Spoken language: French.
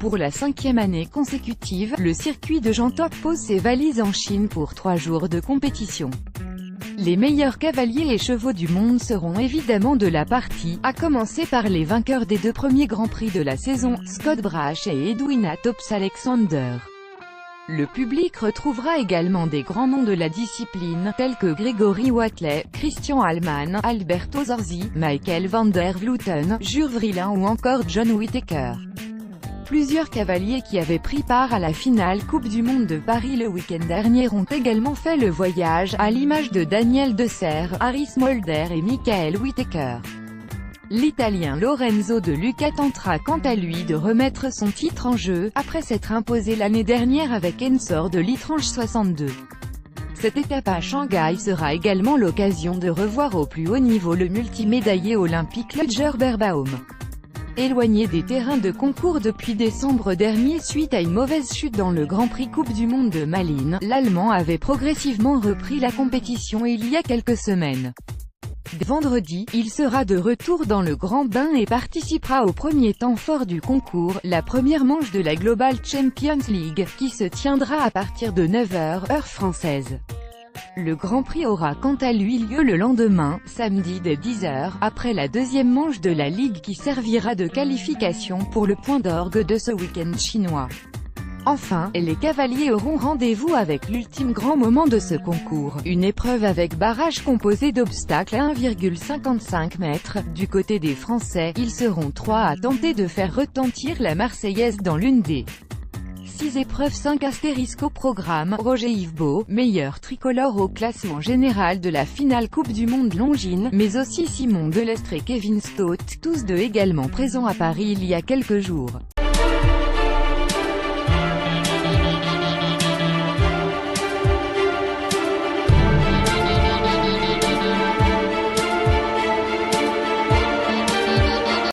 Pour la 5e année consécutive, le circuit de Jantok pose ses valises en Chine pour 3 jours de compétition. Les meilleurs cavaliers et chevaux du monde seront évidemment de la partie, à commencer par les vainqueurs des 2 premiers Grands Prix de la saison, Scott Brash et Edwina Tops-Alexander. Le public retrouvera également des grands noms de la discipline, tels que Grégory Watley, Christian Allman, Alberto Zorzi, Michael van der Vleuten, Jure Vrillin ou encore John Whittaker. Plusieurs cavaliers qui avaient pris part à la finale Coupe du Monde de Paris le week-end dernier ont également fait le voyage, à l'image de Daniel De Serre, Harry Smolder et Michael Whittaker. L'Italien Lorenzo De Luca tentera quant à lui de remettre son titre en jeu, après s'être imposé l'année dernière avec Ensor de l'Itranche 62. Cette étape à Shanghai sera également l'occasion de revoir au plus haut niveau le multimédaillé olympique Ludger Beerbaum. Éloigné des terrains de concours depuis décembre dernier suite à une mauvaise chute dans le Grand Prix Coupe du Monde de Malines, l'Allemand avait progressivement repris la compétition il y a quelques semaines. Vendredi, il sera de retour dans le Grand Bain et participera au premier temps fort du concours, la première manche de la Global Champions League, qui se tiendra à partir de 9h, heure française. Le Grand Prix aura quant à lui lieu le lendemain, samedi dès 10h, après la 2e manche de la Ligue qui servira de qualification pour le point d'orgue de ce week-end chinois. Enfin, les cavaliers auront rendez-vous avec l'ultime grand moment de ce concours, une épreuve avec barrage composé d'obstacles à 1,55 m. Du côté des Français, ils seront 3 à tenter de faire retentir la Marseillaise dans l'une des 6 épreuves 5 astérisques au programme. Roger Yvebeau, meilleur tricolore au classement général de la finale Coupe du Monde Longines, mais aussi Simon Delestre et Kevin Stott, tous deux également présents à Paris il y a quelques jours.